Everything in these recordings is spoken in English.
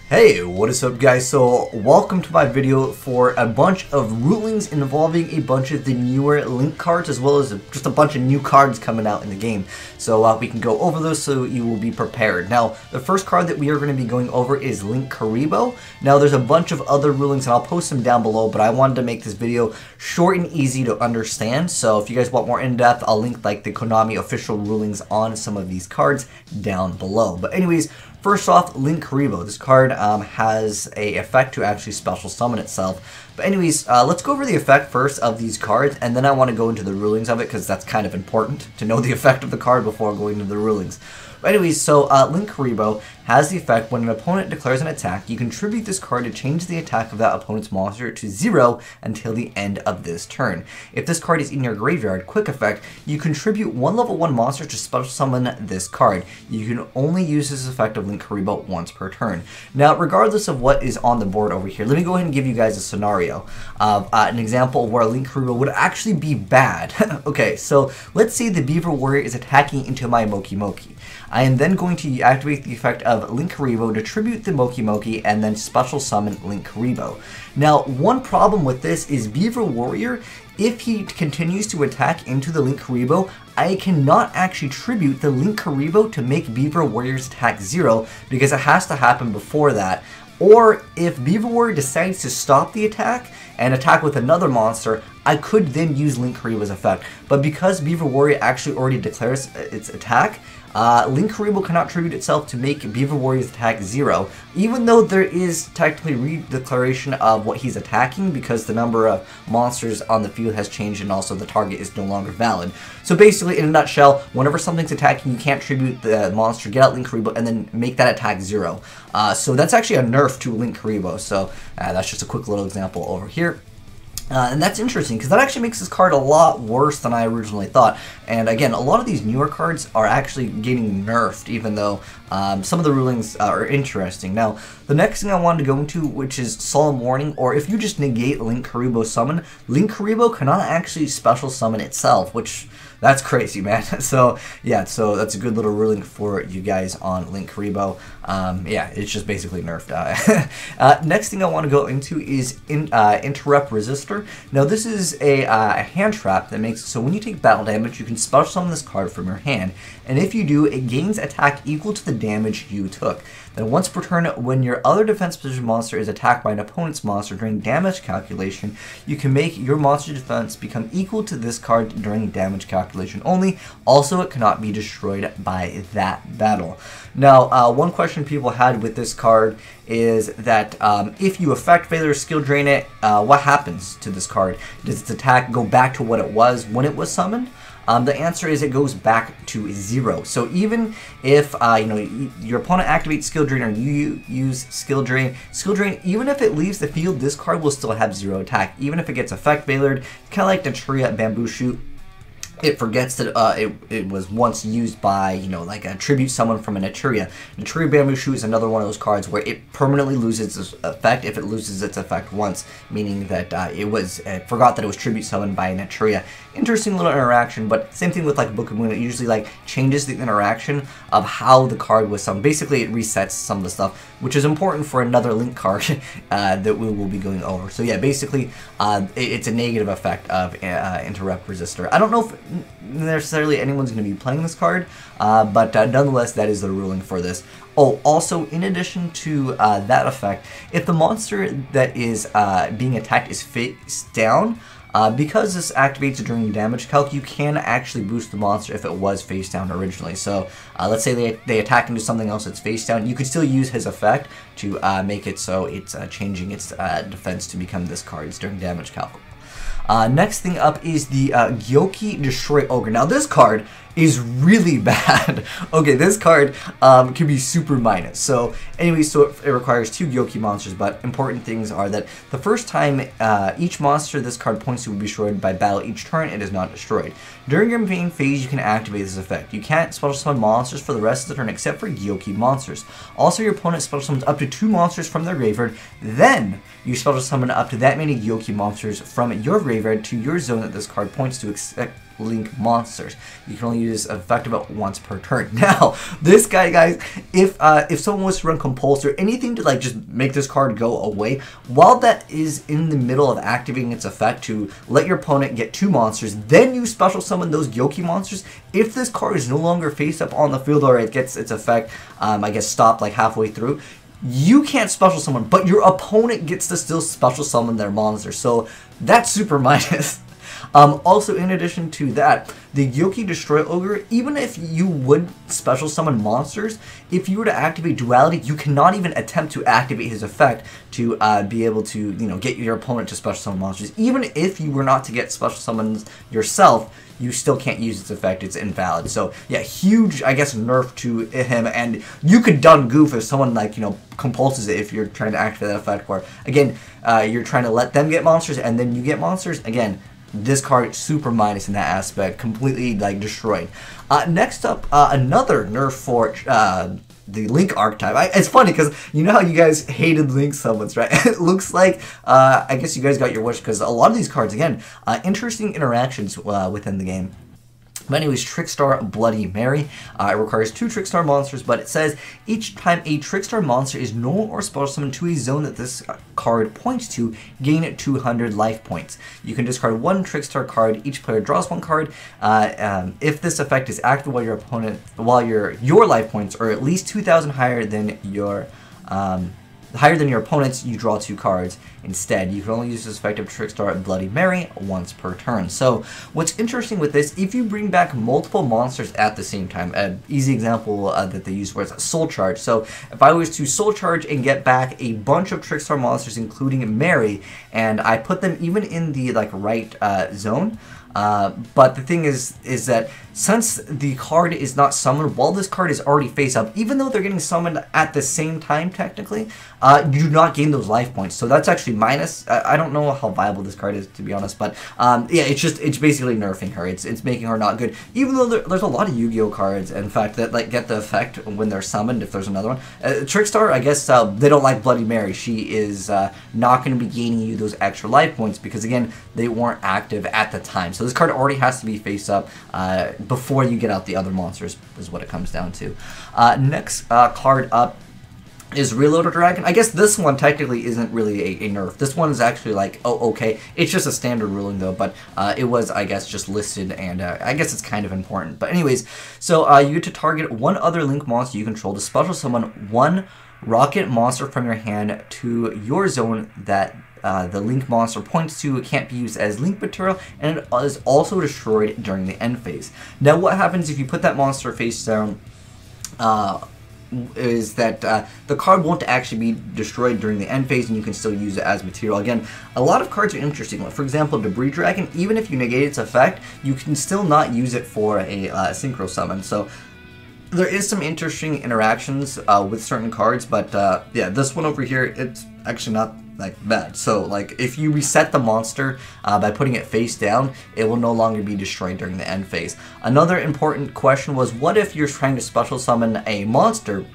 Hey, what is up guys? So welcome to my video for a bunch of rulings involving a bunch of the newer Link cards as well as just a bunch of new cards coming out in the game. So we can go over those so you will be prepared. Now, the first card that we are going to be going over is Link Kuriboh. Now, there's a bunch of other rulings and I'll post them down below, but I wanted to make this video short and easy to understand. So if you guys want more in-depth, I'll link like the Konami official rulings on some of these cards down below. But anyways, first off, Link Kuriboh. This card has a effect to actually special summon itself. But anyways, let's go over the effect first of these cards, and then I want to go into the rulings of it because that's kind of important to know the effect of the card before going into the rulings. But anyways, so Link Kuriboh has the effect when an opponent declares an attack, you contribute this card to change the attack of that opponent's monster to 0 until the end of this turn. If this card is in your graveyard, quick effect, you contribute one level 1 monster to special summon this card. You can only use this effect of Link Kuriboh once per turn. Now, regardless of what is on the board over here, let me go ahead and give you guys a scenario of an example where Link Kuriboh would actually be bad. Okay, so let's say the Beaver Warrior is attacking into my Moki Moki. I am then going to activate the effect of Link Kuriboh to tribute the Moki Moki and then special summon Link Kuriboh. Now, one problem with this is Beaver Warrior, if he continues to attack into the Link Kuriboh, I cannot actually tribute the Link Kuriboh to make Beaver Warrior's attack 0 because it has to happen before that. Or if Beaver Warrior decides to stop the attack and attack with another monster, I could then use Link Kuriboh's effect. But because Beaver Warrior actually already declares its attack, Link Kuriboh cannot tribute itself to make Beaver Warrior's attack 0, even though there is technically redeclaration of what he's attacking because the number of monsters on the field has changed and also the target is no longer valid. So basically, in a nutshell, whenever something's attacking, you can't tribute the monster, get out Link Kuriboh, and then make that attack 0. So that's actually a nerf to Link Kuriboh, so that's just a quick little example over here. And that's interesting because that actually makes this card a lot worse than I originally thought. And again, a lot of these newer cards are actually getting nerfed, even though some of the rulings are interesting. Now, the next thing I wanted to go into, which is Solemn Warning, or if you just negate Link Kuriboh summon, Link Kuriboh cannot actually special summon itself, which that's crazy, man. So yeah, so that's a good little ruling for you guys on Link Kuriboh. Yeah, it's just basically nerfed. Next thing I want to go into is Interrupt Resistor. Now this is a hand trap that makes it so when you take battle damage, you can special summon this card from your hand, and if you do, it gains attack equal to the damage you took. Then once per turn, when your other defense position monster is attacked by an opponent's monster during damage calculation, you can make your monster defense become equal to this card during damage calculation only. Also, it cannot be destroyed by that battle. Now, one question people had with this card is that if you effect failure or skill drain it, what happens to this card? Does its attack go back to what it was when it was summoned? The answer is it goes back to 0. So even if your opponent activates skill drain or you use skill drain, even if it leaves the field, this card will still have 0 attack. Even if it gets effect failured, kind of like the Naturia Bamboo Shoot. It forgets that it was once used by, like a tribute summon from a Naturia. Naturia Bamboo Shoot is another one of those cards where it permanently loses its effect if it loses its effect once, meaning that it forgot that it was tribute summoned by a Naturia. Interesting little interaction, but same thing with like Book of Moon, it usually changes the interaction of how the card was summoned. Basically, it resets some of the stuff, which is important for another Link card that we will be going over. So yeah, basically, it's a negative effect of Interrupt Resistor. I don't know if necessarily anyone's going to be playing this card, but nonetheless, that is the ruling for this. Oh, also, in addition to that effect, if the monster that is being attacked is face down, because this activates during damage calc, you can actually boost the monster if it was face down originally. So let's say they attack into something else that's face down, you could still use his effect to make it so it's changing its defense to become this card's during damage calc. Next thing up is the Yoki Destroy Ogre. Now this card is really bad. Okay, this card can be super minus. So anyway, so it requires 2 Yoki monsters, but important things are that the first time each monster this card points to will be destroyed by battle each turn, it is not destroyed. During your main phase, you can activate this effect. You can't special summon monsters for the rest of the turn except for Yoki monsters. Also, your opponent special summons up to 2 monsters from their graveyard, then you special summon up to that many Yoki monsters from your graveyard to your zone that this card points to, Link monsters. You can only use this effect about once per turn. Now, this guy, guys, if someone was to run Compulse or anything to like just make this card go away, while that is in the middle of activating its effect to let your opponent get 2 monsters, then you special summon those Yoki monsters. If this card is no longer face up on the field or it gets its effect, I guess, stopped like halfway through, you can't special summon, but your opponent gets to still special summon their monster. So that's super minus. Also, in addition to that, the Yoki Destroy Ogre, even if you would special summon monsters, if you were to activate Duality, you cannot even attempt to activate his effect to be able to, you know, get your opponent to special summon monsters. Even if you were not to get special summons yourself, you still can't use its effect. It's invalid. So yeah, huge, I guess, nerf to him. And you could done goof if someone, like, you know, compulses it if you're trying to activate that effect, where again, you're trying to let them get monsters and then you get monsters. Again, this card super minus in that aspect, completely like destroyed. Next up, another nerf for the Link archetype. It's funny because you know how you guys hated Link summons, right? It looks like I guess you guys got your wish, because a lot of these cards, again, interesting interactions within the game. But anyways, Trickstar Bloody Mary. It requires 2 Trickstar monsters, but it says each time a Trickstar monster is null or special summoned to a zone that this card points to, gain 200 life points. You can discard 1 Trickstar card. Each player draws 1 card. If this effect is active while your life points are at least 2,000 higher than your opponent's, you draw 2 cards. Instead, you can only use this effect of Trickstar Bloody Mary once per turn. So, what's interesting with this, if you bring back multiple monsters at the same time, an easy example that they use was Soul Charge. So, if I was to Soul Charge and get back a bunch of Trickstar monsters, including Mary, and I put them even in the like right zone, but the thing is that since the card is not summoned while this card is already face up, even though they're getting summoned at the same time technically, you do not gain those life points. So that's actually minus. I don't know how viable this card is, to be honest, but yeah, it's basically nerfing her. It's making her not good. Even though there's a lot of Yu-Gi-Oh cards, in fact, that like get the effect when they're summoned. If there's another one, Trickstar, I guess they don't like Bloody Mary. She is not going to be gaining you those extra life points because again, they weren't active at the time. So this card already has to be face up before you get out the other monsters, is what it comes down to. Next card up is Reloaded Dragon. I guess this one technically isn't really a nerf. This one is actually like, oh, okay. It's just a standard ruling though, but it was, I guess, just listed, and I guess it's kind of important. But anyways, so you get to target 1 other Link monster you control to special summon 1 rocket monster from your hand to your zone that the Link monster points to. It can't be used as Link material, and it is also destroyed during the end phase. Now, what happens if you put that monster face down? Is that the card won't actually be destroyed during the end phase, and you can still use it as material. Again, a lot of cards are interesting. Like, for example, Debris Dragon, even if you negate its effect, you can still not use it for a synchro summon. So there is some interesting interactions with certain cards, but yeah, this one over here, it's actually not like bad. So like if you reset the monster by putting it face down, it will no longer be destroyed during the end phase. Another important question was, what if you're trying to special summon a monster,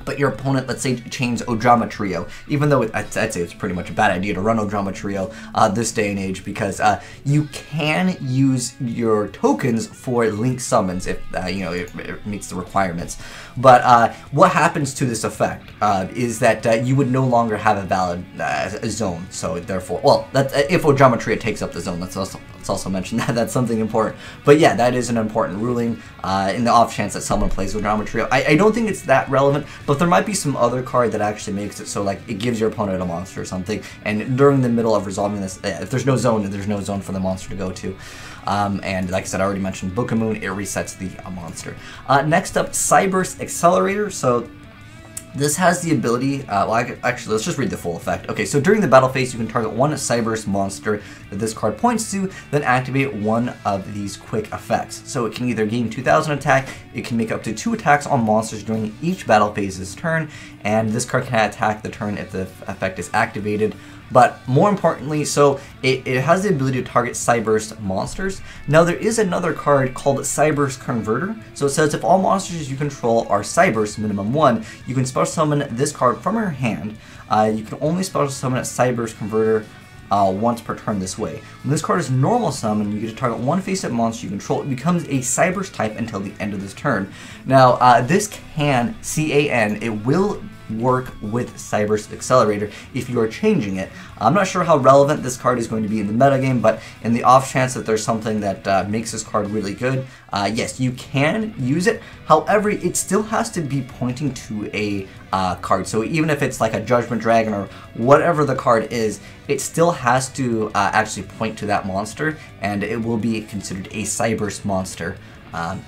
but your opponent, let's say, chains Ojama Trio, even though I'd say it's pretty much a bad idea to run Ojama Trio this day and age, because you can use your tokens for Link summons if you know it meets the requirements. But what happens to this effect is that you would no longer have a valid zone. So therefore, well, if Ojama Trio takes up the zone, let's also mention that that's something important. But yeah, that is an important ruling in the off chance that someone plays Ojama Trio. I don't think it's that relevant, but there might be some other card that actually makes it so like it gives your opponent a monster or something, and during the middle of resolving this, if there's no zone, there's no zone for the monster to go to. And like I said, I already mentioned Book of Moon, it resets the monster. Next up, Cyber's Accelerator. So this has the ability, well, actually, let's just read the full effect. Okay, so during the battle phase, you can target 1 Cyber's monster that this card points to, then activate 1 of these quick effects. So it can either gain 2,000 attack, it can make up to 2 attacks on monsters during each battle phase's turn, and this card can attack the turn if the effect is activated. But more importantly, so it has the ability to target Cyber's monsters. Now there is another card called Cyber's Converter. So it says if all monsters you control are Cyber's, minimum 1, you can special summon this card from your hand. You can only special summon a Cyber's Converter once per turn this way. When this card is normal summon, you get to target one face-up monster you control. It becomes a Cyberse type until the end of this turn. Now, this can, C-A-N, it will work with Cyberse Accelerator if you are changing it. I'm not sure how relevant this card is going to be in the metagame, but in the off chance that there's something that makes this card really good, yes, you can use it. However, it still has to be pointing to a card. So even if it's like a Judgment Dragon or whatever the card is, it still has to actually point to that monster, and it will be considered a Cyberse monster.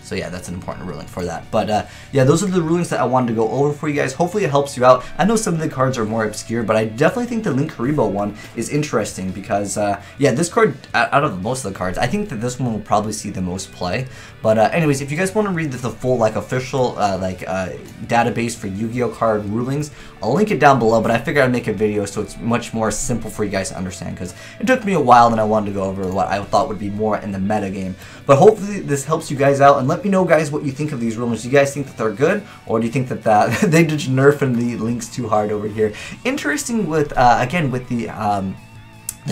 So yeah, that's an important ruling for that. But yeah, those are the rulings that I wanted to go over for you guys. Hopefully it helps you out. I know some of the cards are more obscure, but I definitely think the Link Kuriboh one is interesting because, yeah, this card, out of most of the cards, I think that this one will probably see the most play. But anyways, if you guys want to read the full, like, official, database for Yu-Gi-Oh card rulings, I'll link it down below, but I figured I'd make a video so it's much more simple for you guys to understand, because it took me a while and I wanted to go over what I thought would be more in the metagame. But hopefully this helps you guys out, and let me know, guys, what you think of these rulings. Do you guys think that they're good, or do you think that they just nerfing the links too hard over here? Interesting with, again, with the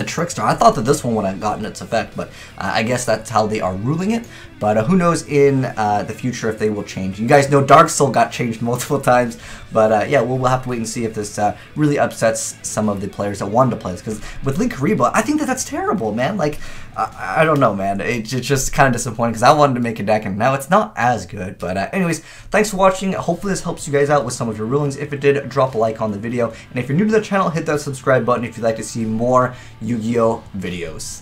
Trickster. I thought that this one would have gotten its effect, but I guess that's how they are ruling it. But who knows in the future if they will change. You guys know Dark Soul got changed multiple times, but yeah, we'll have to wait and see if this really upsets some of the players that wanted to play this. Because with Link Kuriboh, I think that that's terrible, man. Like, I don't know, man. It's just kind of disappointing because I wanted to make a deck and now it's not as good. But anyways, thanks for watching. Hopefully this helps you guys out with some of your rulings. If it did, drop a like on the video. And if you're new to the channel, hit that subscribe button if you'd like to see more Yu-Gi-Oh videos.